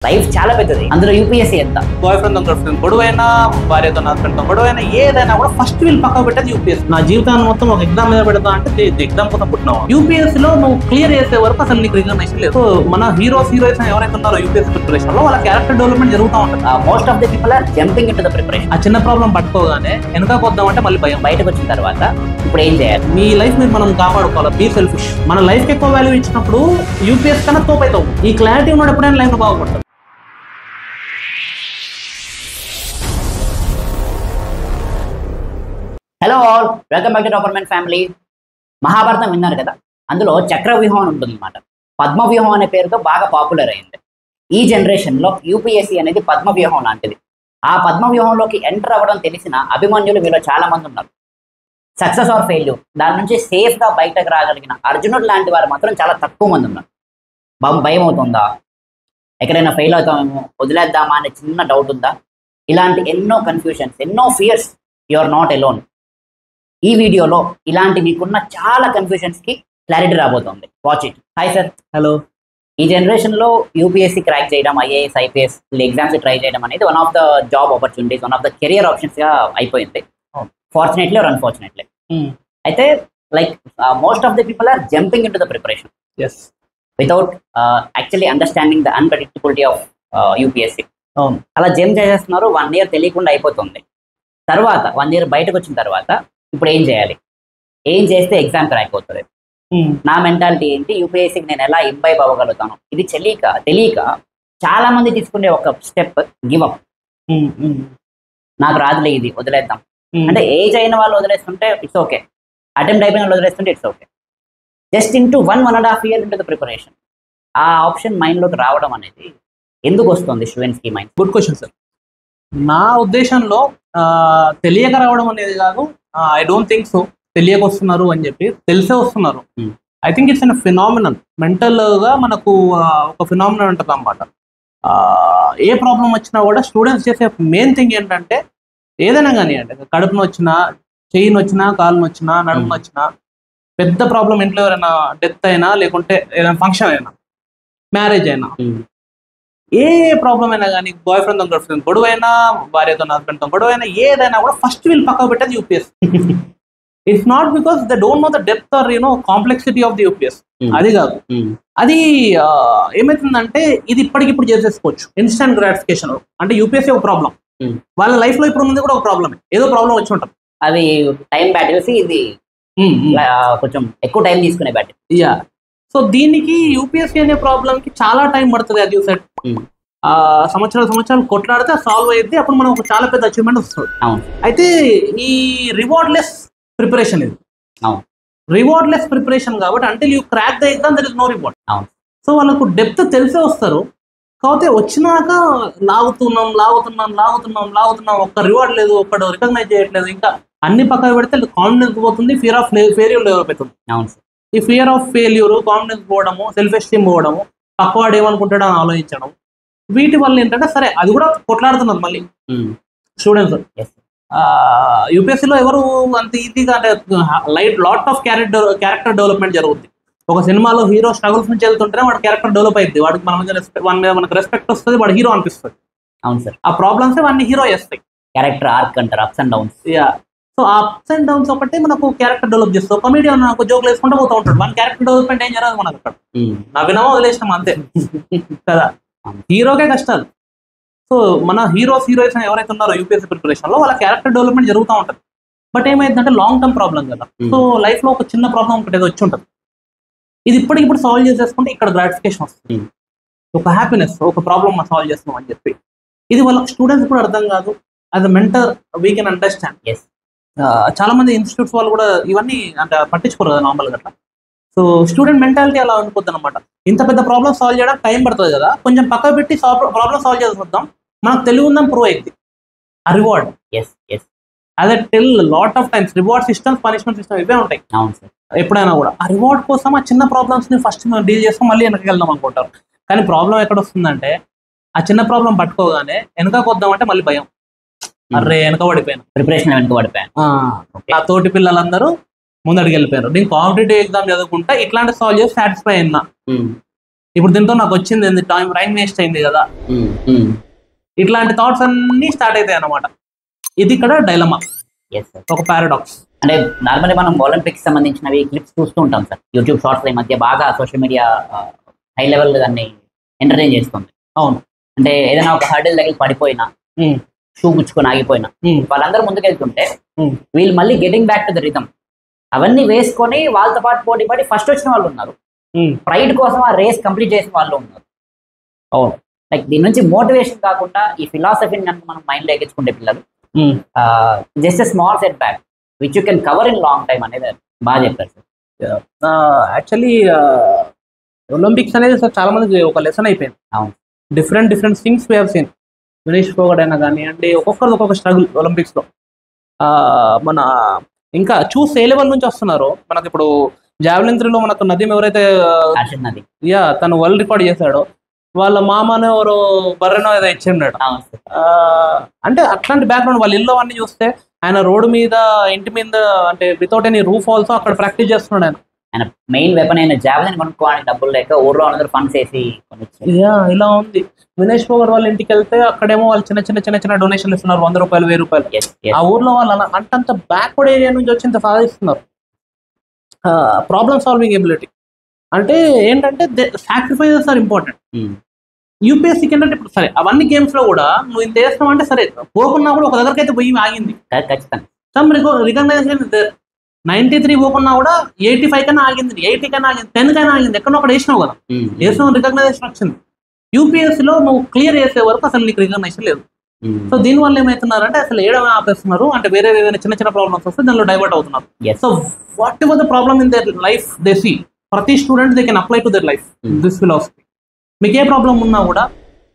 Life చాలా పెద్దది. అందులో యూపీఎస్సీ ఎంత బాయ్ ఫ్రెండ్ గర్ల్ ఫ్రెండ్ గొడవైనా, భార్యతో హస్బెండ్ తో గొడవైనా, ఏదైనా కూడా ఫస్ట్ వీళ్ళు పక్కకు పెట్టేది యూపీఎస్. నా జీవితాన్ని మొత్తం ఒక ఎగ్జామ్ మీద పెడతా అంటే ఎగ్జామ్ కోసం పుట్టినావు. యూపీఎస్సీ లో నువ్వు క్లియర్ చేసే వరకు అసలు నీకు రికగ్నైజేషన్ లేదు. సో మన హీరోస్ ఎవరైతే ఉన్నారో యూపీఎస్సీ ప్రిపరేషన్ లో వాళ్ళ క్యారెక్టర్ డెవలప్మెంట్ జరుగుతూ ఉంటుంది. Most of the people are jumping into the preparation. ఆ చిన్న ప్రాబ్లం పట్టుకోగానే వెనక కొద్దామంటే మళ్ళీ భయం. బయటకు వచ్చిన తర్వాత ఇప్పుడు ఏం చేయాలి? మీ లైఫ్ ని మనం కాపాడుకోవాలి. Be selfish. మన లైఫ్ కి ఎక్కువ వాల్యూ ఇచ్చినప్పుడు యూపీఎస్ కన్నా తోపైతావు. ఈ క్లారిటీ ఉన్నప్పుడు ఎప్పుడైనా లైఫ్ బాగుపడతావు. Hello all, welcome back to Toppermen family. Mahabharatam విన్నారు కదా, అందులో చక్రవ్యూహం అని ఉంటుంది అనమాట. పద్మవ్యూహం అనే పేరుతో బాగా పాపులర్ అయింది. ఈ జనరేషన్లో యూపీఎస్సీ అనేది పద్మవ్యూహం లాంటిది. ఆ పద్మవ్యూహంలోకి ఎంటర్ అవ్వడం తెలిసిన అభిమన్యులు వీళ్ళు చాలా మంది ఉన్నారు. సక్సెస్ ఆర్ ఫెయిల్యూర్ దాని నుంచి సేఫ్గా బయటకు రాగలిగిన అర్జునుడు లాంటి వారు మాత్రం చాలా తక్కువ మంది ఉన్నారు. భయం అవుతుందా, ఎక్కడైనా ఫెయిల్ అవుతామేమో, వదిలేద్దామా అనే చిన్న డౌట్ ఉందా? ఇలాంటి ఎన్నో కన్ఫ్యూషన్స్, ఎన్నో fears. You are not alone. ఈ వీడియోలో ఇలాంటి మీకున్న చాలా కన్ఫ్యూషన్స్కి క్లారిటీ రాబోతుంది. Watch it. Hi sir. Hello. ఈ జనరేషన్లో యూపీఎస్సీ క్రాక్ చేయడం, ఐఏఎస్, ఐపీఎస్ ఎగ్జామ్స్ ట్రై చేయడం అనేది one of the job opportunities, one of the career ఆప్షన్స్గా అయిపోయింది. Fortunately or unfortunately. అయితే like most of the people are jumping into the preparation without actually understanding the unpredictability of UPSC. అలా jump చేసేస్తున్నారు. 1 year తెలియకుండా అయిపోతుంది. తర్వాత 1 year బయటకు వచ్చిన తర్వాత ఇప్పుడు ఏం చేయాలి? ఏం చేస్తే ఎగ్జామ్ క్రాక్ అవుతుంది? నా మెంటాలిటీ ఏంటి? యూపీఎస్సీకి నేను ఎలా ఇంబైబ్ అవ్వగలుగుతాను? ఇది తెలియక చాలా మంది తీసుకునే ఒక స్టెప్ గివ్ అప్. నాకు రాదులే, ఇది వదిలేద్దాం అంటే. ఏజ్ అయిన వాళ్ళు వదిలేస్తుంటే ఇట్స్ ఓకే, అటెంప్ట్ అయిపోయిన వాళ్ళు వదిలేస్తుంటే it's okay. Just into 1.5 year into the preparation. ఆ ఆప్షన్ మైండ్లోకి రావడం అనేది ఎందుకు వస్తుంది స్టూడెంట్స్కి మైండ్? Good question sir. నా ఉద్దేశంలో తెలియక రావడం అనేది కాదు. I don't think so. తెలియక వస్తున్నారు అని చెప్పి, తెలిసే వస్తున్నారు. I think it's an phenomenal. మెంటల్గా మనకు ఒక ఫినామినల్ ఉంటుంది అన్నమాట. ఏ ప్రాబ్లం వచ్చినా కూడా స్టూడెంట్స్ చేసే మెయిన్ థింగ్ ఏంటంటే, ఏదైనా కానివ్వండి, కడుపును వచ్చినా, చెయ్యిని వచ్చినా, కాలును వచ్చినా, నడుమును వచ్చినా, పెద్ద ప్రాబ్లం ఇంట్లో ఎవరైనా డెత్ అయినా, లేకుంటే ఏదైనా ఫంక్షన్ అయినా, మ్యారేజ్ అయినా, ఏ ప్రాబ్లం అయినా కానీ, బాయ్ ఫ్రెండ్ గర్ల్ ఫ్రెండ్ గొడవైనా, భార్యతో హస్బెండ్ తో గొడవైనా, ఏదైనా కూడా ఫస్ట్ వీళ్ళు పక్కకు పెట్టేది UPSC. It's not because they don't know the depth or complexity of the UPSC. అది కాదు. అది ఏమవుతుందంటే, ఇది ఇప్పటికిప్పుడు చేసేసుకోవచ్చు ఇన్స్టెంట్ గ్రాటిఫికేషన్. అంటే యూపీఎస్సీ ఒక ప్రాబ్లం, వాళ్ళ లైఫ్ లో ఇప్పుడు ఉన్నది కూడా ఒక ప్రాబ్లమే. ఏదో ప్రాబ్లం వచ్చి ఉంటుంది. అది టైం బ్యాటిల్స్. ఇది కొంచెం ఎక్కువ టైం తీసుకునే బ్యాటిల్. యా. సో దీనికి యూపీఎస్సీ అనే ప్రాబ్లంకి చాలా టైం పడుతుంది. అది సెట్ సంవత్సరాలు కొట్లాడితే సాల్వ్ అయ్యింది. అప్పుడు మనం ఒక చాలా పెద్ద అచీవ్మెంట్ వస్తుంది. అయితే ఈ రివార్డ్లెస్ ప్రిపరేషన్ ఇది. రివార్డ్లెస్ ప్రిపరేషన్ కాబట్టి until you crack the exam there is no reward. So వాళ్ళకు డెప్త్ తెలిసే వస్తారు. కాకపోతే వచ్చినాక లాగుతున్నాం, ఒక్క రివార్డ్ లేదు, ఒక్కడు రికగ్నైజ్ చేయట్లేదు, ఇంకా అన్ని పక్కన పెడితే కాన్ఫిడెన్స్ పోతుంది, ఫియర్ ఆఫ్ ఫెయిల్యూర్ డెవలప్ అవుతుంది. ఈ ఫియర్ ఆఫ్ ఫెయిల్యూర్, కాన్ఫిడెన్స్ పోవడము, సెల్ఫ్ ఎస్టీమ్ పోవడము, పక్కవాడు ఏమనుకుంటాడో అని ఆలోచించడం, వీటి వల్ల ఏంటంటే, సరే అది కూడా కొట్లాడుతున్నారు మళ్ళీ స్టూడెంట్స్. యూపీఎస్సీలో ఎవరు అంత ఈజీగా అంటే లాట్ ఆఫ్ క్యారెక్టర్ డెవలప్మెంట్ జరుగుతుంది. ఒక సినిమాలో హీరో స్ట్రగుల్స్ నుంచి వెళ్తుంటేనే వాడి క్యారెక్టర్ డెవలప్ అయింది. వాడికి వాడి మీద మనకు రెస్పెక్ట్ వస్తుంది, వాడు హీరో అనిపిస్తుంది. అవును సార్. ఆ ప్రాబ్లమ్స్ వాడిని హీరో చేస్తాయి. క్యారెక్టర్ ఆర్క్ అంటారు, అప్స్ అండ్ డౌన్స్. సో ఆ అప్స్ అండ్ డౌన్స్ ఒకటి మనకు క్యారెక్టర్ డెవలప్ చేస్తాం. కమెడియన్ నాకు జోకులు వేసుకుంటూ పోతూ ఉంటాడు. మన క్యారెక్టర్ డెవలప్మెంట్ ఏం జరగదు మనకు అక్కడ. నవ్వినామో వదిలేసినాం అంతే కదా. హీరోకే కష్టాలు. సో మన హీరోయిన్స్ ఎవరైతే ఉన్నారో యూపీఎస్సీ ప్రిపరేషన్ లో వాళ్ళ క్యారెక్టర్ డెవలప్మెంట్ జరుగుతూ ఉంటుంది. బట్ ఏమైందంటే లాంగ్ టర్మ్ ప్రాబ్లం కదా. సో లైఫ్ లో ఒక చిన్న ప్రాబ్లం ఒకటి ఏదో వచ్చి ఉంటుంది. ఇది ఇప్పటికిప్పుడు సాల్వ్ చేసేసుకుంటే ఇక్కడ గ్రాటిఫికేషన్ వస్తుంది, ఒక హ్యాపీనెస్, ఒక ప్రాబ్లమ్ మనం సాల్వ్ చేస్తున్నాం అని చెప్పి. ఇది వాళ్ళకి స్టూడెంట్స్ కూడా అర్థం కాదు. As a mentor we can understand. చాలా మంది ఇన్స్టిట్యూట్స్ వాళ్ళు కూడా ఇవన్నీ అంటే పట్టించుకోరు కదా నార్మల్గా అట్లా. సో స్టూడెంట్ మెంటాలిటీ అలా అనుకోద్ది అనమాట. ఇంత పెద్ద ప్రాబ్లమ్ సాల్వ్ చేయడానికి టైం పడుతుంది కదా, కొంచెం పక్క పెట్టి ప్రాబ్లమ్ సాల్వ్ చేద్దాం, మనకు తెలివి ఉందాం, ప్రూవ్ అయింది. ఆ రివార్డ్ అదే tell lot of times reward systems, punishment system ఇవే ఉంటాయి. అవును సార్. ఎప్పుడైనా కూడా ఆ రివార్డ్ కోసం ఆ చిన్న ప్రాబ్లమ్స్ ని ఫస్ట్ మనం డీల్ చేస్తాం, మళ్ళీ వెనక్కి వెళ్దాం అనుకుంటారు. కానీ ప్రాబ్లం ఎక్కడ వస్తుందంటే, ఆ చిన్న ప్రాబ్లం పట్టుకోగానే వెనక కొద్దామంటే మళ్ళీ భయం. అరే వెనక పడిపోయాను, ప్రిపరేషన్ వెనక పడిపోయాను. ఆ తోటి పిల్లలందరూ ముందడికి వెళ్ళిపోయారు. నేను కాంపిటేటివ్ ఎగ్జామ్ చదువుకుంటా ఇట్లాంటి సాల్వ్ చేసి సాటిస్ఫై అయినా. ఇప్పుడు దీంతో నాకు వచ్చింది ఏంది, టైం వేస్ట్ అయింది కదా, ఇట్లాంటి థాట్స్ అన్ని స్టార్ట్ అవుతాయి అన్నమాట. ఇది ఇక్కడ డైలమా, ఒక పారాడాక్స్. అంటే నార్మల్లీ మనం ఒలింపిక్స్ సంబంధించినవి క్లిప్స్ చూస్తూ ఉంటాం సార్, యూట్యూబ్ షార్ట్స్ ఈ మధ్య బాగా సోషల్ మీడియా హై లెవెల్ దాన్ని ఎంటర్టైన్ చేస్తుంది. అవును, అంటే ఏదైనా ఒక హర్డిల్ దగ్గర పడిపోయినా, షూ గుచ్చుకొని ఆగిపోయినా, వాళ్ళందరూ ముందుకెళ్తుంటే వీళ్ళు మళ్ళీ getting back to the rhythm అవన్నీ వేసుకొని వాళ్ళతో పాటు పోటీ పడి ఫస్ట్ వచ్చిన వాళ్ళు ఉన్నారు. ప్రైడ్ కోసం ఆ రేస్ కంప్లీట్ చేసిన వాళ్ళు ఉన్నారు. అవును, లైక్ దీని నుంచి మోటివేషన్ కాకుండా ఈ ఫిలాసఫీని కనుక మనం మైండ్లో ఎక్కించుకుంటే పిల్లలు just a small set back which you can cover in long time అనేది బాగా చెప్పారు సార్. యాక్చువల్లీ ఒలింపిక్స్ అనేది సార్ చాలా మందికి ఒక లెసన్ అయిపోయింది. అవును, different things we have seen. Vinesh Phogat అయినా కానీ అంటే ఒక్కొక్కరు ఒక్కొక్క స్ట్రగుల్ ఒలింపిక్స్లో. మన ఇంకా చూస్ ఏ లెవెల్ నుంచి వస్తున్నారో, మనకి ఇప్పుడు జావెలిన్ త్రోలో మనకు నదీం ఎవరైతే తను వరల్డ్ రికార్డ్ చేశాడో, వాళ్ళ మామను ఎవరో బర్రెనో ఏదో ఇచ్చిండడు. అంటే అట్లాంటి బ్యాక్గ్రౌండ్, వాళ్ళ ఇల్లు అన్ని చూస్తే ఆయన రోడ్డు మీద ఇంటి మీద అంటే వితౌట్ ఎనీ రూఫ్ ఆల్సో అక్కడ ప్రాక్టీస్ చేస్తున్నాడు. ఆయన మెయిన్ వెపన్ అయిన జావెలిన్ కొనుక్కోవడానికి డబ్బులు లేక ఊర్లో అందరూ ఫండ్స్ వేసి ఇలా ఉంది. వినేష్ ఫోగట్ వాళ్ళ ఇంటికి వెళ్తే అక్కడేమో వాళ్ళు చిన్న డొనేషన్లు ఇస్తున్నారు, 100 రూపాయలు 1000 రూపాయలు. ఆ ఊర్లో వాళ్ళు అంతంత బ్యాక్వర్డ్ ఏరియా నుంచి వచ్చి ఇంత సాధిస్తున్నారు. ప్రాబ్లమ్ సాల్వింగ్ ఎబిలిటీ అంటే ఏంటంటే సాక్రిఫైజెస్ ఆర్ ఇంపార్టెంట్. యూపీఎస్సీకి ఏంటంటే ఇప్పుడు సరే అవన్నీ గేమ్స్ లో కూడా నువ్వు ఇంత వేస్తున్నావు అంటే సరే, పోకున్నా కూడా ఒక దగ్గరికి అయితే పోయి ఆగింది. సమ్ రికగ్నైజేషన్ 93 పోకున్నా కూడా 85 కన్నా ఆగింది, 80 కన్నా ఆగింది, 10 కన్నా ఆగింది, ఎక్కడో ఒకటి వేసినావు కదా, వేసినావు, రికగ్నైజేషన్ వచ్చింది. యూపీఎస్సీలో నువ్వు క్లియర్ చేసే వరకు అసలు నీకు రికగ్నైజేషన్ లేదు. సో దీనివల్ల ఏమవుతున్నారంటే అసలు ఏడమే ఆపేస్తున్నారు, అంటే వేరే ఏదైనా చిన్న ప్రాబ్లమ్స్ వస్తే దానిలో డైవర్ట్ అవుతున్నారు. So whatever the problem in their life they see, ప్రతి student they can apply to their life this philosophy. మీకు ఏ ప్రాబ్లం ఉన్నా కూడా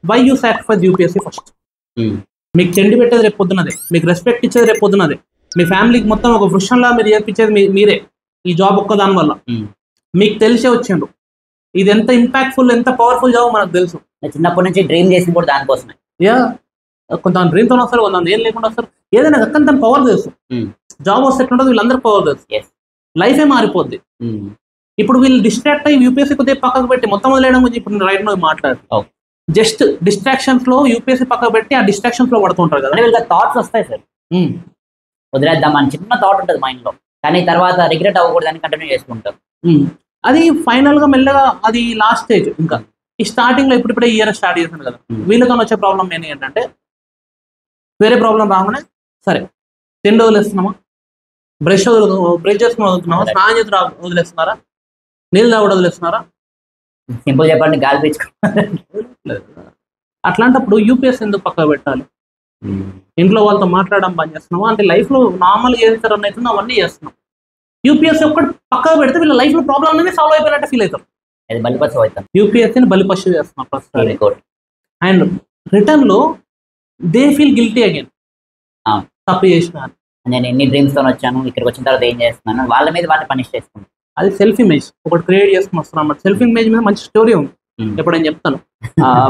why you sacrifice UPSC first. మీకు చెండి పెట్టేది రేపు పొద్దున్నదే, మీకు రెస్పెక్ట్ ఇచ్చేది రేపు పొద్దున్నదే, మీ ఫ్యామిలీకి మొత్తం ఒక వృక్షంలా మీరు చేర్పించేది మీరే. ఈ జాబ్ ఒక్క దాని వల్ల మీకు తెలిసే వచ్చిండ్రు ఇది ఎంత ఇంపాక్ట్ఫుల్, ఎంత పవర్ఫుల్ జాబ్ మనకు తెలుసు. చిన్నప్పటి నుంచి డ్రీమ్ చేసింది కూడా దానికోసమే. కొంత డ్రీమ్తో వస్తారు, కొంత ఏం లేకుండా వస్తారు. ఏదైనా కానీ తన పవర్ తెలుసు. జాబ్ వస్తే ఎట్లుంటుంది, వీళ్ళందరూ పవర్ తెలుసు, లైఫే మారిపోద్ది. ఇప్పుడు వీళ్ళు డిస్ట్రాక్ట్ అయ్యి యూపీఎస్సీ కొద్దిగా పక్కకు పెట్టి మొత్తం వదిలేయడం గురించి ఇప్పుడు రైట్ లో మాట్లాడుతారు. జస్ట్ డిస్ట్రాక్షన్స్ లో యూపీఎస్సీ పక్కకు పెట్టి ఆ డిస్ట్రాక్షన్స్ లో పడుతుంటారు కదా, వీళ్ళకి థాట్స్ వస్తాయి సార్, వదిలేద్దాం అని చిన్న థాట్ ఉంటుంది మైండ్ లో, కానీ తర్వాత రిగ్రెట్ అవ్వకూడదని కంటిన్యూ చేసుకుంటారు. అది ఫైనల్ గా మెల్లగా అది లాస్ట్ స్టేజ్. ఇంకా ఈ స్టార్టింగ్ లో ఇప్పుడిప్పుడే ఇయర్ స్టార్ట్ చేశాను కదా, వీళ్ళతో వచ్చే ప్రాబ్లం ఏంటంటే వేరే ప్రాబ్లం రాగానే సరే తిండి వదిలేస్తున్నామా, బ్రష్ చేసుకుని వదులుతున్నామా, స్నానం చేసి వదిలేస్తున్నారా, నీళ్ళు తాగడం వదిలేస్తున్నారా, సింపుల్ చెప్పండి గాలి పీల్చుకో. అట్లాంటప్పుడు యూపీఎస్ ఎందుకు పక్కకు పెట్టాలి? ఇంట్లో వాళ్ళతో మాట్లాడడం బంద్ చేస్తున్నామా, అంటే లైఫ్ లో నార్మల్గా ఏదైతే రన్ అవుతుందో అవన్నీ చేస్తున్నాం. యూపీఎస్సీ ఒక్కటి పక్కకు పెడితే వీళ్ళ లైఫ్ లో ప్రాబ్లం అనేది సాల్వ్ అయిపోయినట్టు ఫీల్ అవుతారు. యూపీఎస్సీని బలిపశువు చేస్తున్నాం ప్రస్తుతం. అండ్ రిటర్న్ లో దే ఫీల్ గిల్టీ అగైన్, తప్పు చేసిన నేను ఎన్ని డ్రీమ్స్ తో వచ్చాను, ఇక్కడికి వచ్చిన తర్వాత ఏం చేస్తున్నాను, వాళ్ళ మీద వాళ్ళని పనిష్ చేసుకున్నాను. అది సెల్ఫ్ ఇమేజ్ ఒకటి క్రియేట్ చేసుకుని వస్తున్నాం. సెల్ఫ్ ఇమేజ్ మీద మంచి స్టోరీ ఉంది, ఎప్పుడైనా చెప్తాను,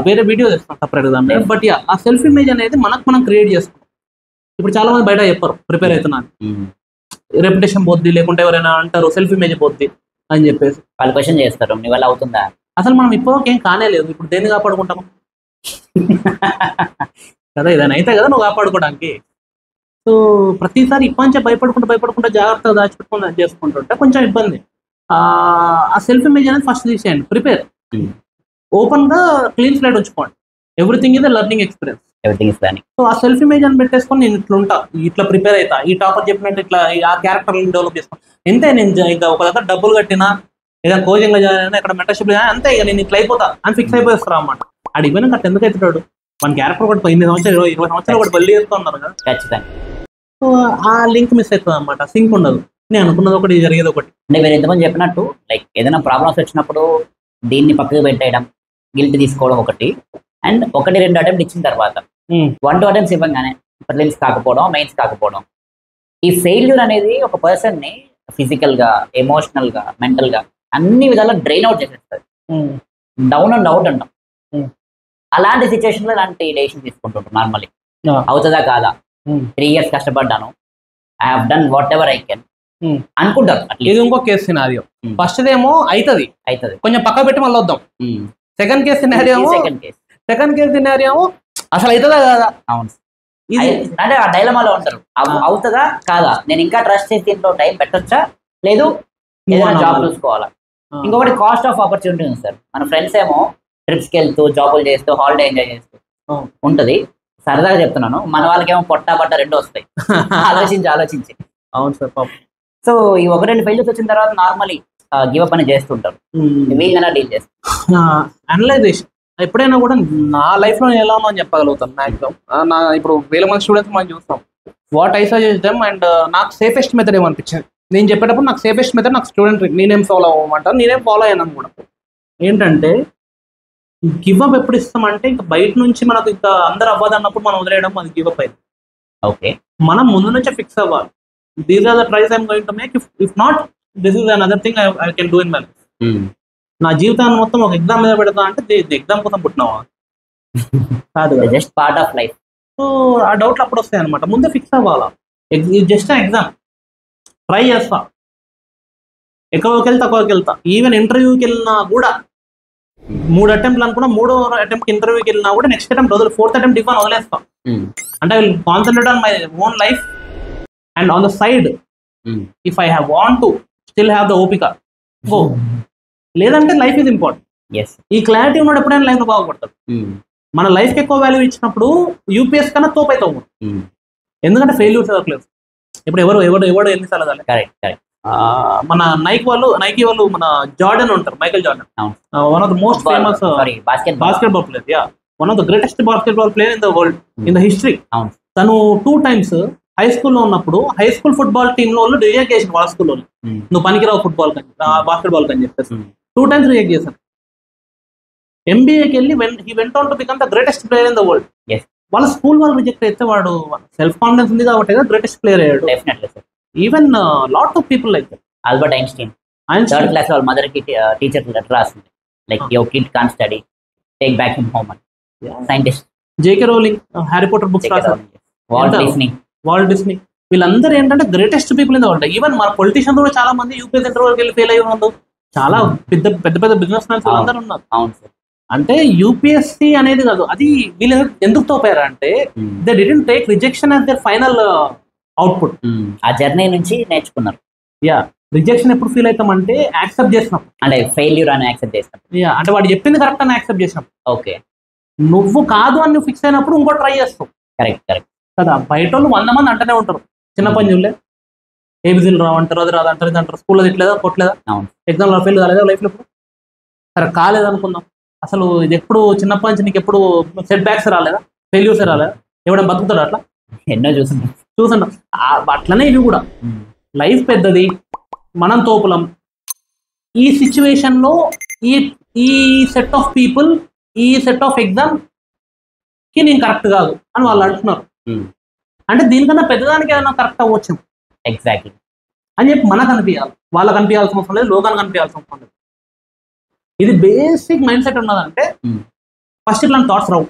వేరే వీడియో చేస్తాను సపరేట్ గా. బట్ ఆ సెల్ఫ్ ఇమేజ్ అనేది మనం క్రియేట్ చేసుకున్నాం. ఇప్పుడు చాలా మంది బయట చెప్పారు ప్రిపేర్ అవుతున్నాను, రెప్యుటేషన్ పోద్ది, లేకుంటే ఎవరైనా అంటారు సెల్ఫ్ ఇమేజ్ పోద్ది అని చెప్పేసి వాళ్ళు క్వశ్చన్ చేస్తారు, నీ వల్ల అవుతుందా? అసలు మనం ఇప్పటివరకు ఏం కానే లేదు. ఇప్పుడు దేన్ని కాపాడుకుంటాము కదా, ఏదైనా అయితే కదా నువ్వు కాపాడుకోవడానికి. సో ప్రతిసారి ఇప్పటించే భయపడుకుంటా జాగ్రత్తగా దాచిపెట్టుకుని చేసుకుంటుంటే కొంచెం ఇబ్బంది. ఆ సెల్ఫ్ ఇమేజ్ అనేది ఫస్ట్ తీసేయండి, ప్రిపేర్ ఓపెన్ గా క్లీన్ స్లైడ్ ఉంచుకోండి. Everything is learning experience, everything is learning. So ఆ సెల్ఫ్ ఇమేజ్ అని పెట్టేసుకొని నేను ఇట్లా ఉంటా, ఇట్లా ప్రిపేర్ అవుతా, ఈ టాపర్ చెప్పినట్టు ఇట్లా ఆ క్యారెక్టర్ డెవలప్ చేసుకో. అంతే, నేను ఇంకా ఒక దగ్గర డబ్బులు కట్టినా ఏదైనా కోచింగ్ లో జాయిన్ అయినా, ఇక్కడ మెంటర్షిప్ అంతే, ఇక నేను ఇట్లా అయిపోతా అని ఫిక్స్ అయిపోయిస్తారా అన్నమాట. అడిగిపోయినా అట్లా ఎందుకు అవుతున్నాడు, మన క్యారెక్టర్ ఒకటి 8 సంవత్సరాలు 20 సంవత్సరాలు ఒకటి బల్లి చేస్తూ ఉన్నారు కదా, ఖచ్చితంగా. సో ఆ లింక్ మిస్ అవుతుంది అన్నమాట, సింక్ ఉండదు. నేను అనుకున్నది ఒకటి, జరిగేది ఒకటి. అంటే మీరు ఎంతమంది చెప్పినట్టు లైక్ ఏదైనా ప్రాబ్లమ్స్ వచ్చినప్పుడు దీన్ని పక్కకు పెట్టేయడం, గిల్ట్ తీసుకోవడం ఒకటి, అండ్ 1-2 అటెంప్ట్ ఇచ్చిన తర్వాత 1-2 అటెంప్ట్స్ ఇవ్వగానే ప్రిలిమ్స్ కాకపోవడం, మెయిన్స్ కాకపోవడం, ఈ ఫెయిల్యూర్ అనేది ఒక పర్సన్ ని ఫిజికల్ గా, ఎమోషనల్ గా, మెంటల్ గా అన్ని విధాలా డ్రైన్ అవుట్ చేసేస్తుంది. డౌన్ అండ్ అవుట్ అంటాం. అలాంటి సిచ్యువేషన్ లో ఇలాంటి డెసిషన్ తీసుకుంటుంటాం. నార్మల్లీ అవుతుందా కాదా, 3 years కష్టపడ్డాను, I have done what ever I can అనుకుంటారు. ఇది ఇంకో కేసు సినారియో. ఫస్ట్ ఏమో అవుతుంది, కొంచెం పక్క పెట్టి మళ్ళీ వద్దాం, second case scenario second case అసలు అవుతుందా కదా. అవును, ఇది అంటే ఆ డైలమాలో ఉంటారు, అవుతుందా కాదా, నేను ఇంకా ట్రస్ట్ చేసి దీంట్లో టైం పెట్టొచ్చా, లేదు ఏదైనా జాబ్ చూసుకోవాలా. ఇంకొకటి కాస్ట్ ఆఫ్ ఆపర్చునిటీ ఉంది సార్. మన ఫ్రెండ్స్ ఏమో ట్రిప్స్కి వెళ్తూ జాబులు చేస్తూ హాలిడే ఎంజాయ్ చేస్తూ ఉంటది. సరదాగా చెప్తున్నాను, మన వాళ్ళకేమో పొట్టా పట్ట రెండు వస్తాయి. ఆలోచించి అవును సార్. సో ఈ ఒక రెండు ఫెయిల్యూర్స్ వచ్చిన తర్వాత నార్మలీ గివ్ అప్ అని చేస్తుంటారు. వీళ్ళైనా డీల్ చేస్తారు. అనలైజేషన్ ఎప్పుడైనా కూడా నా లైఫ్ లో ఎలా ఉన్నా అని చెప్పగలుగుతాను మ్యాక్సిమం. నా ఇప్పుడు వేల మంది స్టూడెంట్స్ మనం చూస్తాం. What I suggest them and నాకు సేఫెస్ట్ మెథడ్ ఏమనిపించింది, నేను చెప్పేటప్పుడు నాకు సేఫెస్ట్ మెథడ్ నాకు స్టూడెంట్ నేనేం ఫాలో అవ్వమంటారు, నేనేం ఫాలో అయ్యాను కూడా ఏంటంటే గివ్ అప్ ఎప్పుడు ఇస్తామంటే ఇంకా బయట నుంచి మనకు ఇంకా అందరు అవ్వదు అన్నప్పుడు మనం వదిలేయడం, అది గివ్ అప్ అయింది. ఓకే, మనం ముందు నుంచే ఫిక్స్ అవ్వాలి. These are the tries I'm going to make. If not, this is another thing I can do in my life. నా జీవితాన్ని మొత్తం ఒక ఎగ్జామ్ మీద పెడతా అంటే ఎగ్జామ్ కోసం పుట్టినావా కాదు, just part of life. So ఆ డౌట్లు అప్పుడు వస్తాయి అనమాట. ముందే ఫిక్స్ అవ్వాలా, జస్ట్ ఎగ్జామ్ ట్రై చేస్తా, ఎక్కువకి వెళ్తా తక్కువకి వెళ్తా. ఈవెన్ ఇంటర్వ్యూకి వెళ్ళినా కూడా 3 అటెంప్ట్లు అనుకున్నా, 3వ అటెంప్ట్ ఇంటర్వ్యూకి వెళ్ళినా కూడా నెక్స్ట్ అటెంప్ట్ వదిలే, 4th అటెంప్ట్ ఇవ్వని వదిలేస్తాం. అంటే I will concentrate on my own life and on the side if I have want to still have the ఓపిక గో. లేదంటే లైఫ్ ఇస్ ఇంపార్టెంట్. ఈ క్లారిటీ ఉన్నాడు ఎప్పుడైనా లైఫ్ లో బాగుపడతాడు. మన లైఫ్కి ఎక్కువ వాల్యూ ఇచ్చినప్పుడు యూపీఎస్ కన్నా తోపైతావు. ఎందుకంటే ఫెయిల్యూర్స్ అవ్వట్లేదు. ఇప్పుడు ఎవడు ఎన్నిసార్లు కాదు. కరెక్ట్. మన నైకీ వాళ్ళు మన జార్డన్ ఉంటారు, Michael Jordan, one of the most famous basketball player. One of the greatest basketball player in the world, in the history. తను 2 times హై స్కూల్లో ఉన్నప్పుడు హై స్కూల్ ఫుట్బాల్ టీమ్ లో వాళ్ళు రిజెక్ట్ చేసిన వాళ్ళ స్కూల్లో, నువ్వు పనికిరావు ఫుట్బాల్ కని బాస్కెట్బాల్ కని చెప్పేసి 2 times రిజెక్ట్ చేశారు. ఎంబీఏకి వెళ్ళి he went on to become the greatest player in the world. వాళ్ళ స్కూల్ వాళ్ళు రిజెక్ట్ అయితే వాడు సెల్ఫ్ కాన్ఫిడెన్స్ ఉంది కాబట్టి గ్రేటెస్ట్ ప్లేయర్ అయ్యాడు. Even lot of people like Albert Einstein third class వాళ్ళ మదర్ కి టీచర్ లెటర్ రాసింది, like your kid can't study, take back him home అని. Scientist JK Rowling Harry Potter books రాశారు. Walt Disney వీళ్ళందరూ ఏంటంటే greatest people in the world. Even మన politicians కూడా చాలా మంది యూపీఎస్ ఇంటర్వ్యూకి వెళ్ళి ఫెయిల్ అయ్యి ఉన్నారు. చాలా పెద్ద బిజినెస్ మ్యాన్స్ అందరూ ఉన్నారు. అంటే యూపీఎస్సీ అనేది కాదు, అది వీళ్ళు ఎందుకు తోపారు అంటే they didn't take rejection as there final output. ఆ జర్నీ నుంచి నేర్చుకున్నారు. రిజెక్షన్ ఎప్పుడు ఫీల్ అవుతామంటే యాక్సెప్ట్ చేసినాం, అంటే ఫెయిల్యూర్ అని యాక్సెప్ట్ చేసినాం. అంటే వాడు చెప్పింది కరెక్ట్ అని యాక్సెప్ట్ చేసినాం. ఓకే, నువ్వు కాదు అని నువ్వు ఫిక్స్ అయినప్పుడు ఇంకో ట్రై చేస్తావు. కరెక్ట్ కదా. బయట వాళ్ళు 100 మంది అంటూనే ఉంటారు, చిన్న పని చూడలే, ఏబిసిలు రావంటారు, అది రాదంటారు, ఇది అంటారు, స్కూల్లో తిట్టలేదా కొట్టలేదా, ఎగ్జామ్లో ఫెయిల్ కాలేదా లైఫ్లో ఎప్పుడు, సరే కాలేదు అనుకుందాం. అసలు ఇది ఎప్పుడు చిన్నప్పటి నుంచి నీకు ఎప్పుడు సెట్ బ్యాక్స్ రాలేదా, ఫెయిల్యూర్స్ రాలేదా, ఎవడైనా బతుకుతాడు అట్లా? ఎన్నో చూసాను. అట్లనే ఇవి కూడా. లైఫ్ పెద్దది, మనం తోపులం. ఈ సిచ్యువేషన్ లో ఈ సెట్ ఆఫ్ పీపుల్, ఈ సెట్ ఆఫ్ ఎగ్జామ్ కి నేను కరెక్ట్ కాదు అని వాళ్ళు అంటున్నారు. అంటే దీనికన్నా పెద్దదానికి ఏదైనా కరెక్ట్ అవ్వచ్చు ఎగ్జాక్ట్లీ అని చెప్పి మనకు అనిపించాలి. వాళ్ళకి అనిపించాల్సిన అవసరం లేదు, లోకానికి అనిపించాల్సిన అవసరం లేదు. ఇది బేసిక్ మైండ్ సెట్ ఉన్నదంటే ఫస్ట్ ఇట్లాంటి థాట్స్ రావు.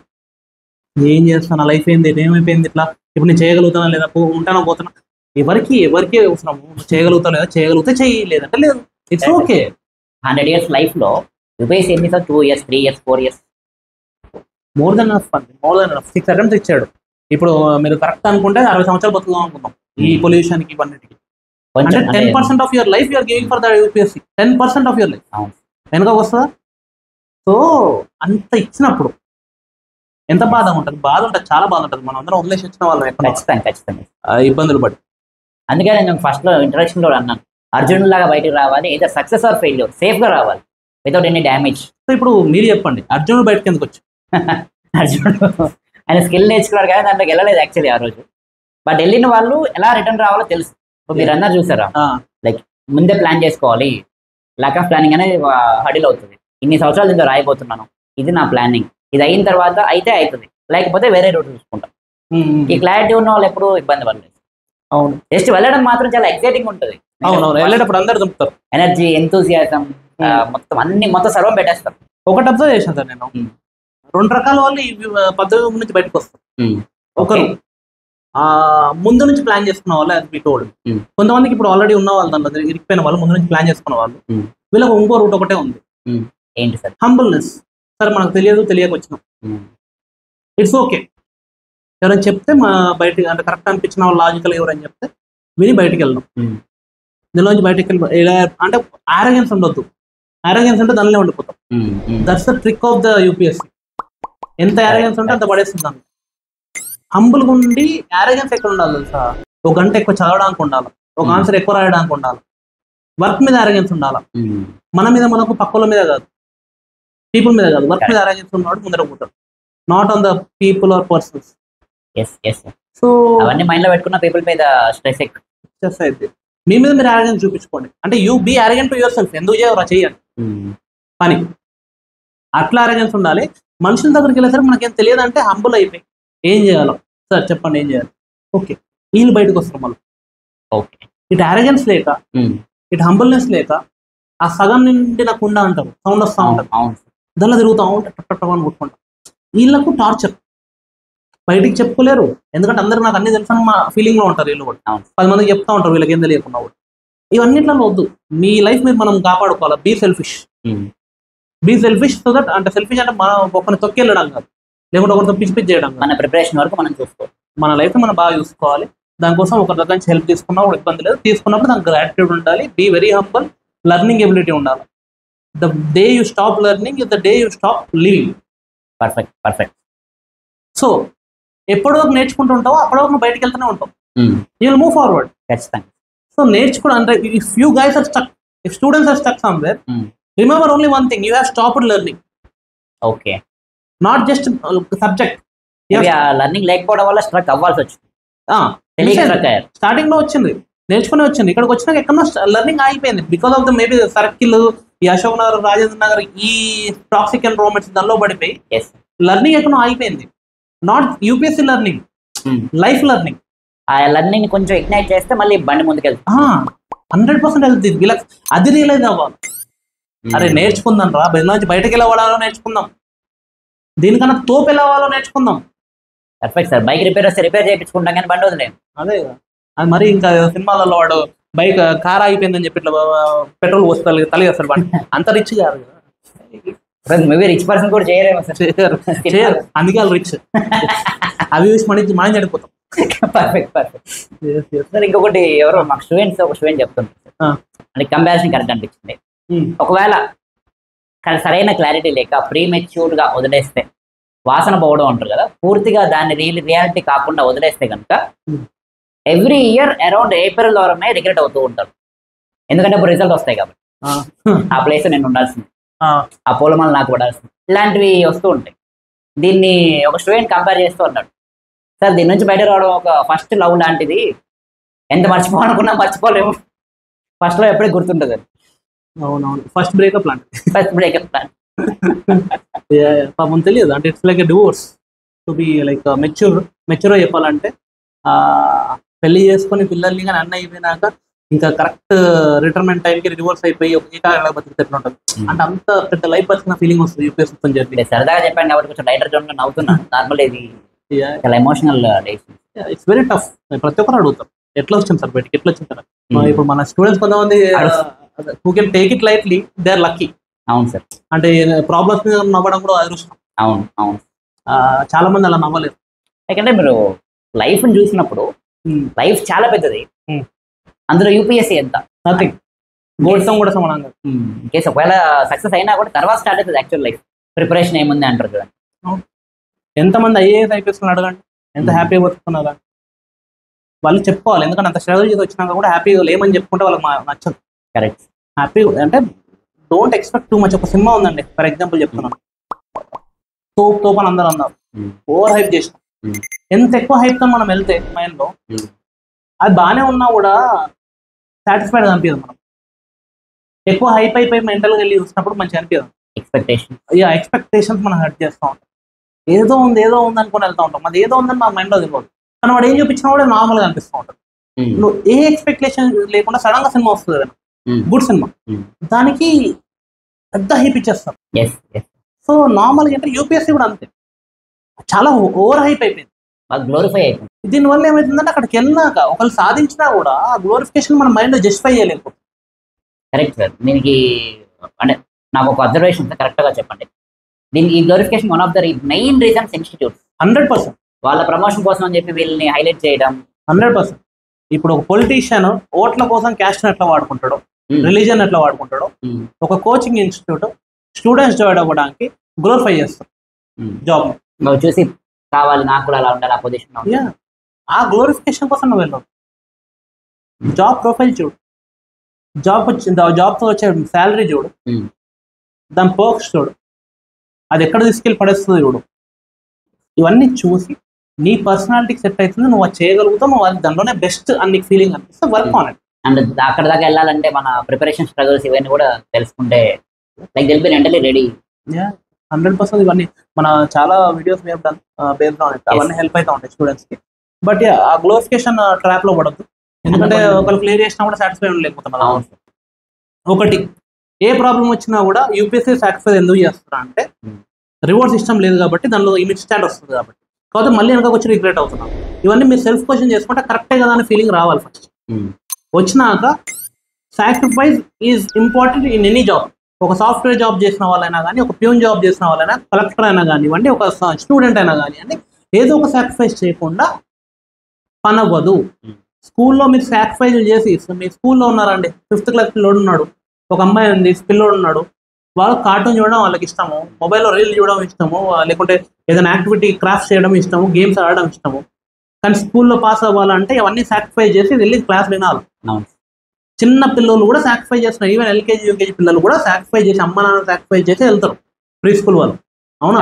ఏం చేస్తాను, లైఫ్ ఏంది, ఏమైపోయింది, ఇట్లా ఇప్పుడు నేను చేయగలుగుతానా లేదా, ఉంటానో పోతున్నా, ఎవరికి అవసరం. చేయగలుగుతా లేదా, చేయగలిగితే చెయ్యి, లేదంటే లేదు. It's okay. 100 years లైఫ్ లో యూపీఎస్సీ ఎన్ని sir? 2 years, 3 years, 4 years, more than enough. 6 attempts ఇచ్చాడు. ఇప్పుడు మీరు కరెక్ట్ అనుకుంటే 60 సంవత్సరాలు బతుకుదాం అనుకుందాం ఈ పొల్యూషన్ కి ఇవన్నిటికి. అంటే 10% of your life you're giving for the UPSC. 10% of your life వెనక వస్తుందా? సో అంత ఇచ్చినప్పుడు ఎంత బాధ ఉంటుంది, చాలా బాధ ఉంటుంది. మనం అందరం వదిలేసి వచ్చిన వాళ్ళం ఖచ్చితంగా ఇబ్బందులు పడి. అందుకే నేను ఫస్ట్ లో ఇంట్రడక్షన్ లో అన్నాను, అర్జున్ లాగా బయటకు రావాలి, ఏదో సక్సెస్ ఆర్ ఫెయిల్యూర్, సేఫ్ గా రావాలి వితౌట్ ఎనీ డ్యామేజ్. సో ఇప్పుడు మీరు చెప్పండి, అర్జునుడు బయటకు ఎందుకు వచ్చి? అర్జునుడు ఆయన స్కిల్ నేర్చుకున్నాడు కానీ దాంట్లోకి వెళ్ళలేదు యాక్చువల్లీ ఆ రోజు. బట్ వెళ్ళిన వాళ్ళు ఎలా రిటర్న్ రావాలో తెలుసు. మీరు అన్నారు చూసారా, లైక్ ముందే ప్లాన్ చేసుకోవాలి. ల్యాక్ ఆఫ్ ప్లానింగ్ అనేది హడిల్ అవుతుంది. ఇన్ని సంవత్సరాలు దీంతో రాయిపోతున్నాను, ఇది నా ప్లానింగ్, ఇది అయిన తర్వాత అయితే అవుతుంది, లేకపోతే వేరే రూట్ చూసుకుంటాం. ఈ క్లారిటీ ఉన్న వాళ్ళు ఎప్పుడు ఇబ్బంది పడలేదు. అవును, జస్ట్ వెళ్ళడం మాత్రం చాలా ఎక్సైటింగ్ ఉంటుంది. వెళ్ళేటప్పుడు అందరు దొరుకుతారు, ఎనర్జీ, ఎంతూజియాజం, మొత్తం సర్వం పెట్టేస్తారు. ఒకటి అబ్జర్వ్ చేశాను సార్ నేను, 2 రకాల వాళ్ళు ఈ పద్ధతి నుంచి బయటకు వస్తారు. ఒకరు ముందు నుంచి ప్లాన్ చేసుకున్న వాళ్ళు, అది మీ తోడు. కొంతమందికి ఇప్పుడు ఆల్రెడీ ఉన్న వాళ్ళు, దాంట్లో ఇరికిపోయిన వాళ్ళు, ముందు నుంచి ప్లాన్ చేసుకున్న వాళ్ళు, వీళ్ళకి ఇంకో రూట్ ఒకటే ఉంది. ఏంటి సార్? హంబుల్నెస్. సరే మనకు తెలియక వచ్చినాం, ఇట్స్ ఓకే. ఎవరైనా చెప్తే మా బయటికి అంటే కరెక్ట్ అనిపించిన వాళ్ళు లాజికల్ ఎవరైనా చెప్తే విని బయటికి వెళ్దాం. దీనిలోంచి బయటికి వెళ్ళి అంటే ఆరోగెన్స్ ఉండొద్దు. ఆరోగెన్స్ ఉంటే దానిలో ఉండిపోతాం. That's the trick of the UPSC. ఎంత ఆరోగెన్స్ ఉంటే అంత పడేస్తుంది దాన్ని. హంబుల్గా ఉండి ఆరోగెన్స్ ఎక్కడ ఉండాలి తెలుసా? ఒక గంట ఎక్కువ చదవడానికి ఉండాలి, ఒక ఆన్సర్ ఎక్కువ రాయడానికి ఉండాలి, వర్క్ మీద ఆరోగెన్స్ ఉండాలి. మన మీద మనకు పక్కల మీద కాదు, పీపుల్ మీద కాదు, వర్క్ మీద ఆరోగెన్స్ ఉన్నవాడు ముందర పోతాడు, not on the people or persons. So అవన్నీ మైండ్ లో పెట్టుకున్న పీపుల్ మీద స్ట్రెస్ అయితే మీ మీద మీరు ఆరోగెన్స్ చూపించుకోండి. అంటే you be arrogant to yourself. ఎందుకు చేయవరా చెయ్యండి పని, అట్లా ఆరోగెన్స్ ఉండాలి. మనుషుల దగ్గరికి వెళ్ళేసరికి మనకేం తెలియదు అంటే హంబుల్ అయిపోయి ఏం చేయాలో సార్ చెప్పండి ఏం చేయాలి, ఓకే వీళ్ళు బయటకు వస్తారు మళ్ళీ. ఓకే, ఇటు ఆరోగెన్స్ లేక ఇటు హంబుల్నెస్ లేక ఆ సగం నుండి నాకు ఉండా అంటారు, సౌండ్ వస్తూ ఉంటారు, దానిలో తిరుగుతూ ఉంటారు, టప్పని కొట్టుకుంటారు. వీళ్ళకు టార్చర్, బయటికి చెప్పుకోలేరు. ఎందుకంటే అందరూ నాకు అన్ని తెలుసు మా ఫీలింగ్ లో ఉంటారు. వీళ్ళు కూడా 10 మందికి చెప్తా ఉంటారు వీళ్ళకి ఏం తెలియకుండా కూడా. ఇవన్నిట్లో వద్దు. మీ లైఫ్ మీద మనం కాపాడుకోవాలి. బీ సెల్ఫిష్ సో దట్, అంటే సెల్ఫిష్ అంటే మనం ఒకరిని తొక్కి వెళ్ళడం కాదు, లేకుంటే ఒకరితో పిచ్చి చేయడం కాదు. మన ప్రిపరేషన్ వరకు మనం చూసుకోవాలి, మన లైఫ్ మనం బాగా చూసుకోవాలి. దానికోసం ఒకరి దగ్గర నుంచి హెల్ప్ తీసుకున్నా కూడా ఇబ్బంది లేదు. తీసుకున్నప్పుడు దానికి గ్రాటిట్యూడ్ ఉండాలి, be very humble, learning ability ఉండాలి. The day you stop learning is the day you stop living. Perfect. So ఎప్పటి వరకు నేర్చుకుంటూ ఉంటావో అప్పటి వరకు బయటకు వెళ్తూనే ఉంటావు. You will move forward. ఖచ్చితంగా. సో నేర్చుకోవడం అంటే if you guys are stuck, if students are stuck somewhere, remember only one thing, you have stopped learning. Okay, not just subject. Learning లేకపోవడం వల్ల స్ట్రక్ అవ్వాల్సి వచ్చింది. స్టార్టింగ్ లో వచ్చింది, నేర్చుకునే వచ్చింది. ఇక్కడికి వచ్చినాక ఎక్కడో లెర్నింగ్ ఆగిపోయింది because of the maybe circle, ఈ అశోక్ నగర్, రాజేంద్ర నగర్, ఈ టాక్సిక్ ఎన్విరాన్మెంట్స్ దానిలో పడిపోయి లెర్నింగ్ ఎక్కడో ఆగిపోయింది. Not UPSC learning, life learning. ఆ లెర్నింగ్ కొంచెం ఇగ్నైట్ చేస్తే మళ్ళీ బండి ముందుకు వెళ్తుంది. 100% వెళ్తుంది. వీళ్ళకి అది రియలైజ్ అవ్వాలి. అరే నేర్చుకుందాం రా, నుంచి బయటకు ఎలా వాడాలో నేర్చుకుందాం, దీనికన్నా తోపు ఎలా వాడాలో నేర్చుకుందాం. Perfect sir. బైక్ రిపేర్ వస్తే రిపేర్ చేయించుకుంటాం కానీ బండి వదిలేం. అదే అది మరి ఇంకా సినిమాలలో వాడు బైక్ కార్ అయిపోయిందని చెప్పి ఇట్లా పెట్రోల్ పోస్తారు తల్లి అసలు బండి అంత రిచ్ కాదు కదా. మేబీ రిచ్ పర్సన్ కూడా చేయలేము చేయరు, అందుకే వాళ్ళు రిచ్. అవి చూసి మనం చనిపోతాం. పర్ఫెక్ట్. సార్ ఇంకొకటి ఎవరో మాకు ఒక స్టూడెంట్ చెప్తుంటారు, అంటే కంపారిజన్ కరెక్ట్ అనిపించింది. ఒకవేళ సరైన క్లారిటీ లేక ప్రీమెచ్యూర్ గా వదిలేస్తే వాసన పోవడం అంటారు కదా, పూర్తిగా దాన్ని రియాలిటీ కాకుండా వదిలేస్తే కనుక ఎవ్రీ ఇయర్ అరౌండ్ ఏప్రిల్ వరమే రిగ్రెట్ అవుతూ ఉంటారు. ఎందుకంటే ఇప్పుడు రిజల్ట్ వస్తాయి కాబట్టి ఆ ప్లేస్ నేను ఉండాల్సింది, ఆ పూలమాల నాకు పడాల్సింది, ఇలాంటివి వస్తూ ఉంటాయి. దీన్ని ఒక స్టూడెంట్ కంపేర్ చేస్తూ అన్నాడు, సార్ దీని నుంచి బయట రావడం ఒక ఫస్ట్ లవ్ లాంటిది, ఎంత మర్చిపోవాలనుకున్నా మర్చిపోలేము, ఫస్ట్ లో ఎప్పుడే గుర్తుంటుంది. అవునవును, ఫస్ట్ బ్రేకప్ ప్లాన్ పాపం తెలియదు. అంటే it's like a divorce. To be like mature చెప్పాలంటే పెళ్లి చేసుకొని పిల్లల్ని కానీ అన్న అయిపోయినాక ఇంకా కరెక్ట్ రిటైర్మెంట్ టైంకి డివోర్స్ అయిపోయి ఏకాగ్రత బతికితే ఎట్లా ఉంటుంది. అంటే అంత పెద్ద లైఫ్ బతికిన ఫీలింగ్ వస్తుంది యూపీఎస్సీ అని చెప్పి. సరదాగా చెప్పాను కాబట్టి కొంచెం లైటర్ జోన్ లో నవ్వుతున్నాను. నార్మల్ ఇది చాలా ఎమోషనల్. It's very tough. ప్రతి ఒక్కరు అడుగుతారు ఎట్లా వచ్చింది సార్ బయటికి, ఎట్లా వచ్చింది సార్. ఇప్పుడు మన స్టూడెంట్స్ కొంతమంది who can take it lightly, they are lucky. అవును సార్. అంటే ప్రాబ్లమ్స్ మీద నవ్వడం కూడా అదృష్టం. అవును. చాలా మంది అలా నవ్వలేరు. ఎందుకంటే మీరు లైఫ్ ని చూసినప్పుడు లైఫ్ చాలా పెద్దది, అందులో యూపీఎస్సీ ఎంత నథింగ్. గోల్డ్సం కూడా సమానంగా. కేసు ఒకవేళ సక్సెస్ అయినా కూడా తర్వాత స్టార్ట్ అవుతుంది యాక్చువల్ లైఫ్. ప్రిపరేషన్ ఏముంది అంటారు కదా. ఎంతమంది ఐఏఎస్ ఐపీఎస్ అడగండి, ఎంత హ్యాపీగా బతుకున్నారా వాళ్ళు చెప్పుకోవాలి. ఎందుకంటే అంత స్ట్రగుల్ చేసి వచ్చినాక కూడా హ్యాపీగా లేమని చెప్పుకుంటే వాళ్ళకి నచ్చదు. కరెక్ట్. హ్యాపీ అంటే డోంట్ ఎక్స్పెక్ట్ టూ మచ్. ఒక సినిమా ఉందండి ఫర్ ఎగ్జాంపుల్ చెప్తున్నాను, తోపు అని అందరూ అన్నారు, ఓవర్ హైప్ చేసినాం. ఎంత ఎక్కువ హైప్ తో మనం వెళ్తే మైండ్ లో అది బాగానే ఉన్నా కూడా సాటిస్ఫైడ్ అనిపించదు. మనం ఎక్కువ హైప్ అయిపోయి మెంటల్గా వెళ్ళి చూసినప్పుడు మంచిగా అనిపించదు. ఎక్స్పెక్టేషన్స్ మనం హర్ట్ చేస్తూ ఉంటాం. ఏదో ఉంది అనుకుని వెళ్తూ ఉంటాం. అది ఏదో ఉందని మా మైండ్లో తెలియదు, కానీ వాడు ఏం చూపించినా కూడా నార్మల్గా అనిపిస్తూ ఉంటుంది. నువ్వు ఏ ఎక్స్పెక్టేషన్ లేకుండా సడన్ గా సినిమా వస్తుంది కదా, గుడ్ సినిమా, దానికి పెద్ద హైప్ ఇచ్చేస్తాం. సో నార్మల్గా అంటే యూపీఎస్సీ కూడా అంతే, చాలా ఓవర్ హైప్ అయిపోయింది, గ్లోరిఫై అయిపోయింది. దీనివల్ల ఏమవుతుందంటే అక్కడికి వెళ్ళినాక ఒకళ్ళు సాధించినా కూడా ఆ గ్లోరిఫికేషన్ మన మైండ్ జస్టిఫై చేయలేకపోతుంది. Correct sir. దీనికి అంటే నాకు ఒక అబ్జర్వేషన్ కరెక్ట్గా చెప్పండి. ఈ glorification one of the main reasons institutes 100%. వాళ్ళ ప్రమోషన్ కోసం అని చెప్పి వీళ్ళని హైలైట్ చేయడం. 100%. ఇప్పుడు ఒక పొలిటీషియన్ ఓట్ల కోసం క్యాస్ట్ ఎట్లా వాడుకుంటాడో, రిలీజన్ ఎట్లా వాడుకుంటాడో, ఒక కోచింగ్ ఇన్స్టిట్యూట్ స్టూడెంట్స్ జాయిన్ అవ్వడానికి గ్లోరిఫై చేస్తారు జాబ్. నువ్వు చూసి కావాలి నాకు కూడా అలా ఉండాలి, ఆ పొజిషన్. ఆ గ్లోరిఫికేషన్ కోసం నువ్వు వెళ్ళవు. జాబ్ ప్రొఫైల్ చూడు, జాబ్తో వచ్చే శాలరీ చూడు, దాని పర్క్స్ చూడు, అది ఎక్కడ తీసుకెళ్ళి పడేస్తుంది చూడు. ఇవన్నీ చూసి నీ పర్సనాలిటీకి సెట్ అవుతుంది, నువ్వు అది చేయగలుగుతావు, నువ్వు అది దానిలోనే బెస్ట్ అని నీకు ఫీలింగ్ అనిపిస్తే వర్క్ ఆన్ ఇట్. అండ్ అక్కడ దాకా వెళ్ళాలంటే మన ప్రిపరేషన్ స్ట్రగుల్స్ ఇవన్నీ కూడా తెలుసుకుంటే like they'll be mentally ready. 100% ఇవన్నీ మన చాలా వీడియోస్ మేము బేస్డ్ ఆన్ ఇట్, అవన్నీ హెల్ప్ అవుతా ఉంటాయి స్టూడెంట్స్ కి. బట్ ఆ గ్లోరిఫికేషన్ ట్రాప్ లో పడద్దు, ఎందుకంటే ఒకరు క్లియర్ చేసినా కూడా సాటిస్ఫై లేకపోతున్నారు. ఒకటి ఏ ప్రాబ్లం వచ్చినా కూడా యూపీఎస్సీ సాటిస్ఫై ఎందుకు చేస్తున్నా అంటే రివార్డ్ సిస్టమ్ లేదు కాబట్టి, దానిలో ఇమిట్ స్టాండ్ వస్తుంది కాబట్టి. కాబట్టి మళ్ళీ వెనక వచ్చి రిగ్రెట్ అవుతున్నాం. ఇవన్నీ మీరు సెల్ఫ్ క్వశ్చన్ చేసుకుంటే కరెక్టే కదా అనే ఫీలింగ్ రావాలి ఫస్ట్. వచ్చినాక sacrifice is important in any job. ఒక సాఫ్ట్వేర్ జాబ్ చేసిన వాళ్ళైనా కానీ, ఒక ప్యూన్ జాబ్ చేసిన వాళ్ళైనా, కలెక్టర్ అయినా కానివ్వండి, ఒక స్టూడెంట్ అయినా కానివ్వండి, ఏదో ఒక సాక్రిఫైస్ చేయకుండా పని అవ్వదు. స్కూల్లో మీరు సాక్రిఫైజ్ చేసి, మీ స్కూల్లో ఉన్నారండి, 5th క్లాస్ పిల్లోడు ఉన్నాడు, ఒక అమ్మాయి ఉంది, పిల్లోడు ఉన్నాడు, వాళ్ళు కార్టూన్ చూడడం వాళ్ళకి ఇష్టము, మొబైల్లో రీల్ చూడడం ఇష్టము, లేకుంటే ఏదైనా యాక్టివిటీ క్రాఫ్ట్ చేయడం ఇష్టము, గేమ్స్ ఆడడం ఇష్టము. కానీ స్కూల్లో పాస్ అవ్వాలంటే ఇవన్నీ సాక్రిఫై చేసి వెళ్ళి క్లాస్ వినాలి. చిన్న పిల్లలు కూడా సాక్రిఫై చేస్తున్నారు. ఈవెన్ ఎల్కేజీ యూకేజీ పిల్లలు కూడా సాక్రిఫై చేసి, అమ్మ నాన్న సాక్రిఫై చేసి వెళ్తారు ప్రీ స్కూల్ వాళ్ళు. అవునా?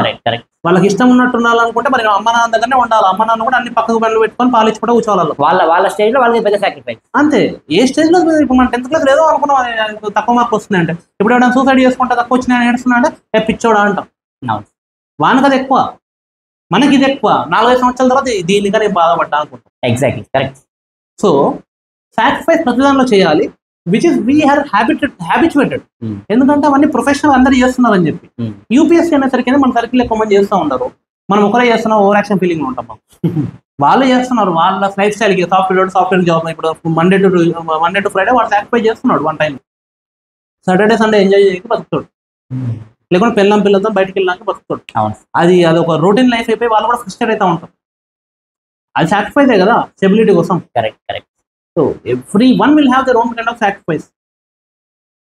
వాళ్ళకి ఇష్టం ఉన్నట్టు ఉండాలనుకుంటే మరి అమ్మ నాన్న దగ్గరనే ఉండాలి. అమ్మ నాన్న కూడా అన్ని పక్కకు పనులు పెట్టుకొని పాలించుకుంటే కూర్చోవాలి. వాళ్ళ స్టేజ్ లో వాళ్ళకి పెద్ద సాక్రిఫైస్ అంతే. ఏ స్టేజ్ లో ఇప్పుడు మన 10th క్లాస్ లేదో అనుకున్నాం తక్కువ మార్కులు వస్తున్నాయంటే, ఇప్పుడు ఎవరైనా సూసైడ్ చేసుకుంటే తక్కువ వచ్చినాయని ఏడుస్తున్నా అంటే పిచ్చోడా అంటాం. వానికి అది ఎక్కువ, మనకి ఇది ఎక్కువ. 4-5 సంవత్సరాల తర్వాత దీనిగా నేను బాధపడ్డా అనుకుంటాం. Exactly correct. సో సాక్రిఫైస్ ప్రతి దానిలో చేయాలి, which is we have habituated. ఎందుకంటే అవన్నీ ప్రొఫెషనల్ అందరూ చేస్తున్నారని చెప్పి. యూపీఎస్సీ అనేసరికి మన సర్కిల్ ఎక్కువ మంది చేస్తూ ఉంటారు, మనం ఒకరే చేస్తున్నాం, ఓవర్ యాక్షన్ ఫీలింగ్ ఉంటాం. వాళ్ళు చేస్తున్నారు వాళ్ళ లైఫ్ స్టైల్కి. సాఫ్ట్వేర్ జాబ్ ఇప్పుడు మండే టు ఫ్రైడే వాడు సాక్రిఫై చేస్తున్నాడు. One time Saturday Sunday enjoy చేయడానికి బతుకుతాడు, లేకుంటే పిల్లలతో బయటకు వెళ్ళడానికి బతుకుతాడు. అది ఒక రొటీన్ లైఫ్ అయిపోయి వాళ్ళు కూడా ఫ్రస్ట్రేట్ అవుతూ ఉంటారు. అది సాక్రిఫైసే కదా స్టెబిలిటీ కోసం. Correct. So everyone will have their own kind of sacrifice.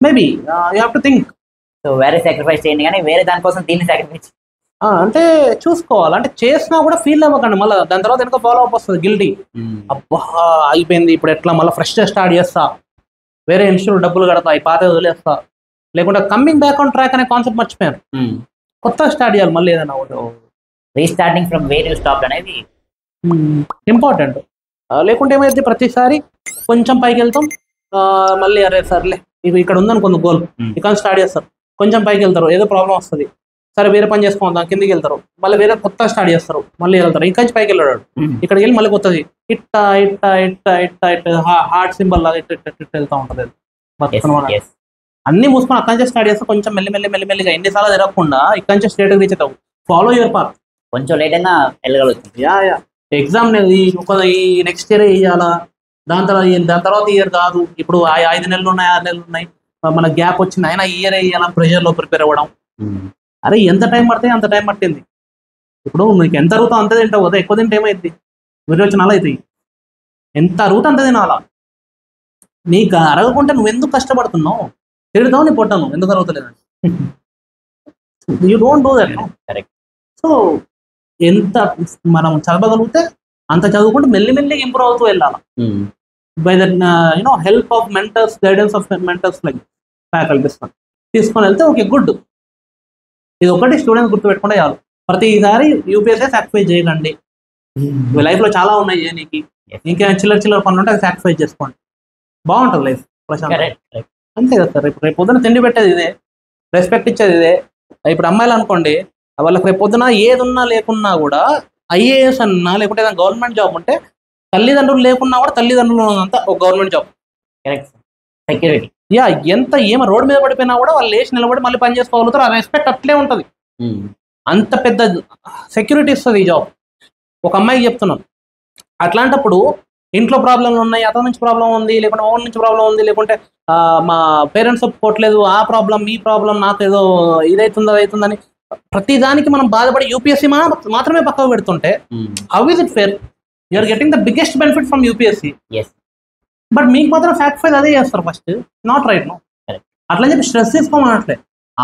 Maybe you have to think. So వేరే సాక్రిఫైస్ చేయండి కానీ వేరే దానికోసం దీన్ని సాక్రిఫైస్ అంటే చూసుకోవాలి. అంటే చేసినా కూడా ఫీల్ అవ్వకండి, మళ్ళీ దాని తర్వాత వెనక ఫాలో అప్ వస్తుంది గిల్టీ. అబ్బా అయిపోయింది, ఇప్పుడు ఎట్లా మళ్ళీ ఫ్రెష్గా స్టార్ట్ చేస్తా, వేరే ఇన్స్టిట్యూట్ డబ్బులు కడతా, ఈ పాత వదిలేస్తా, లేకుంటే కమింగ్ బ్యాక్ ఆన్ ట్రాక్ అనే కాన్సెప్ట్ మర్చిపోయాను. కొత్తగా స్టార్ట్ చేయాలి మళ్ళీ ఏదైనా. Restarting from where you stop అనేది ఇంపార్టెంట్. లేకుంటే ఏమైంది, ప్రతిసారి కొంచెం పైకి వెళ్తాం, మళ్ళీ అరే సర్లే ఇక్కడ ఉందనుకుంది గోల్, ఇక్కడ స్టార్ట్ చేస్తారు, కొంచెం పైకి వెళ్తారు, ఏదో ప్రాబ్లం వస్తుంది, సరే వేరే పని చేసుకుందాం, కిందికి వెళ్తారు, మళ్ళీ వేరే కొత్త స్టార్ట్ చేస్తారు, మళ్ళీ వెళ్తారు, ఇంకా పైకి వెళ్ళాడు, ఇక్కడికి వెళ్ళి మళ్ళీ కొత్తది ఇట్ట ఇట్ట ఇట్ట ఇట్ట ఇట్ట హార్ట్ సింబల్ లాగా ఇట్ట ఇట్ట ఇట్ట వెళ్తా ఉంటుంది. అన్ని మూసుకొని అక్కడి నుంచి స్టార్ట్ చేస్తే కొంచెం మెల్లిమెల్లిగా ఎన్నిసార్లు తిరగకుండా ఇక్కడ నుంచి స్ట్రేట్ రీచ్ అవుతావు. Follow your path. కొంచెం లేట్ అయినా వెళ్ళగలుగుతుంది. ఎగ్జామ్ ఈ నెక్స్ట్ ఇయర్ వేయాలా, దాని తర్వాత ఇయర్ కాదు, ఇప్పుడు 5 నెలలు ఉన్నాయి, 6 నెలలు ఉన్నాయి, మన గ్యాప్ వచ్చింది, అయినా ఇయర్ వేయాలా ప్రెషర్లో ప్రిపేర్ అవ్వడం. అరే ఎంత టైం పడితే అంత టైం పట్టింది. ఇప్పుడు నీకు ఎంత అరుగుతావు అంత తింటావు కదా, ఎక్కువ తింటే ఏమైంది, విరోచనాలు అవుతాయి. ఎంత అరుగుతా అంత తినాలా. నీకు అరగకుంటే నువ్వు ఎందుకు కష్టపడుతున్నావు, తిడతావు నీ పొట్టను ఎందుకు అరుగుతలేదని. You don't do that. Correct. So ఎంత మనం చదవగలిగితే అంత చదువుకుంటే మెల్లిమెల్లిగా ఇంప్రూవ్ అవుతూ వెళ్ళాలి. By that help of mentors, guidance of mentors like faculties తీసుకొని వెళ్తే ఓకే గుడ్. ఇది ఒకటి స్టూడెంట్స్ గుర్తుపెట్టుకుంటే చాలు. ప్రతిసారి యూపీఎస్సీ సాక్రిఫైస్ చేయకండి. లైఫ్లో చాలా ఉన్నాయి చేయనీకి, ఇంకేమైనా చిల్లర పనులు ఉంటే అది సాక్రిఫైస్ చేసుకోండి, బాగుంటుంది లైఫ్ ప్రశాంత్. అంతే కదా సార్. రేపు పొద్దున తిండి పెట్టేది ఇదే, రెస్పెక్ట్ ఇచ్చేది ఇదే. ఇప్పుడు అమ్మాయిలు అనుకోండి, వాళ్ళకి రేపు పొద్దున ఏది ఉన్నా లేకున్నా కూడా ఐఏఎస్ అన్నా లేకుంటే ఏదైనా గవర్నమెంట్ జాబ్ ఉంటే తల్లిదండ్రులు లేకున్నా కూడా తల్లిదండ్రులు ఉన్నంత ఒక గవర్నమెంట్ జాబ్. కరెక్ట్. సెక్యూరిటీ. ఎంత ఏమో రోడ్డు మీద పడిపోయినా కూడా వాళ్ళు లేచి నిలబడి మళ్ళీ పని చేసుకోగలుగుతారు. ఆ రెస్పెక్ట్ అట్లే ఉంటుంది. అంత పెద్ద సెక్యూరిటీ ఇస్తుంది ఈ జాబ్. ఒక అమ్మాయికి చెప్తున్నాను, అట్లాంటప్పుడు ఇంట్లో ప్రాబ్లంలు ఉన్నాయి, అతని నుంచి ప్రాబ్లం ఉంది, లేకుంటే ఓన్ నుంచి ప్రాబ్లం ఉంది, లేకుంటే మా పేరెంట్స్ ఒప్పుకోవట్లేదు, ఆ ప్రాబ్లం ఈ ప్రాబ్లం, నాకు ఏదో ఇదవుతుంది అదవుతుందని ప్రతి దానికి మనం బాధపడి యూపీఎస్సీ మాత్రమే పక్కకు పెడుతుంటే how is it fair? You're getting the biggest benefit from UPSC, but మీకు మాత్రం సాక్రిఫైస్ అదే చేస్తారు ఫస్ట్. Not right no. అట్లా చెప్పి స్ట్రెస్ తీసుకోమనట్లే,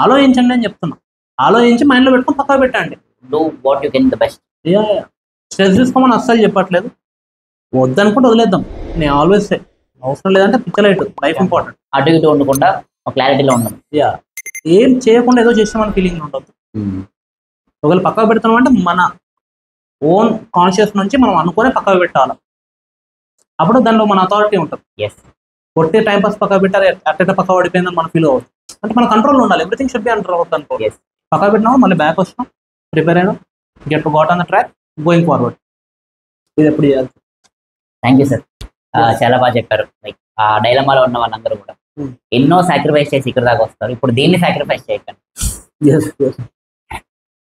ఆలోచించండి అని చెప్తున్నా. ఆలోచించి మైండ్లో పెట్టుకొని పక్కకు పెట్టండి. Do what you can the best. Stress తీసుకోమని అస్సలు చెప్పట్లేదు, వద్దనుకుంటే వదిలేద్దాం. నేను ఆల్వేస్ అవసరం లేదంటే పిచ్చలైట్, లైఫ్ ఇంపార్టెంట్. అటు ఇటు ఉండకుండా క్లారిటీలో ఉండడం. ఏం చేయకుండా ఏదో చేసామని ఫీలింగ్ ఉండదు. ఒకవేళ పక్కకు పెడుతున్నాం అంటే మన ఓన్ కాన్షియస్ నుంచి మనం అనుకునే పక్కకు పెట్టాలి. అప్పుడు దానిలో మన అథారిటీ ఉంటుంది. కొట్టే టైం పాస్ పక్కకు పెట్టాలి, అట్ట పక్క పడిపోయిందని మనం ఫీల్ అవ్వదు. అంటే మన కంట్రోల్ ఉండాలి. Everything should be under our control. పక్కకు పెట్టినాము, మళ్ళీ బ్యాక్ వస్తున్నాం, ప్రిపేర్ అయినా, get got on the track, going forward. ఇది ఎప్పుడు చేయాలి. థ్యాంక్ యూ సార్, చాలా బాగా చెప్పారు. లైక్ ఆ డైలమాలో ఉన్న వాళ్ళందరూ కూడా ఎన్నో సాక్రిఫైస్ చేసి ఇక్కడ దాకా వస్తారు. ఇప్పుడు దీన్ని సాక్రిఫైస్ చేయకండి.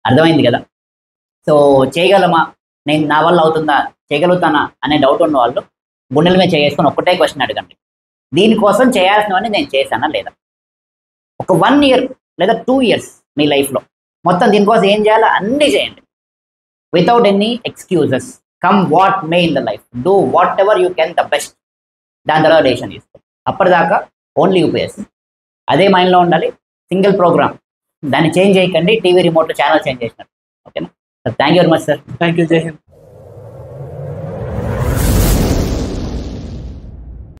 అర్థమైంది కదా? సో చేయగలమా, నేను నా వల్ల అవుతుందా, చేయగలుగుతానా అనే డౌట్ ఉన్న వాళ్ళు గుండెల మీద చేసుకొని ఒక్కటే క్వశ్చన్ అడగండి, దీనికోసం చేయాల్సినవన్నీ నేను చేశానా లేదా? ఒక 1 year లేదా 2 years మీ లైఫ్లో మొత్తం దీనికోసం ఏం చేయాలో అన్నీ చేయండి, without any excuses. Come what may in the life, do what ever you can the best. దాని తర్వాత డెసిషన్ తీసుకో. అప్పటిదాకా ఓన్లీ యూపీఎస్సీ అదే మైండ్లో ఉండాలి. సింగిల్ ప్రోగ్రామ్, దాన్ని చేంజ్ చేయకండి. టీవీ రిమోట్లో ఛానల్ చేంజ్ చేసినట్టు. ఓకేనా sir? Thank you very much sir. Thank you. జై హింద్.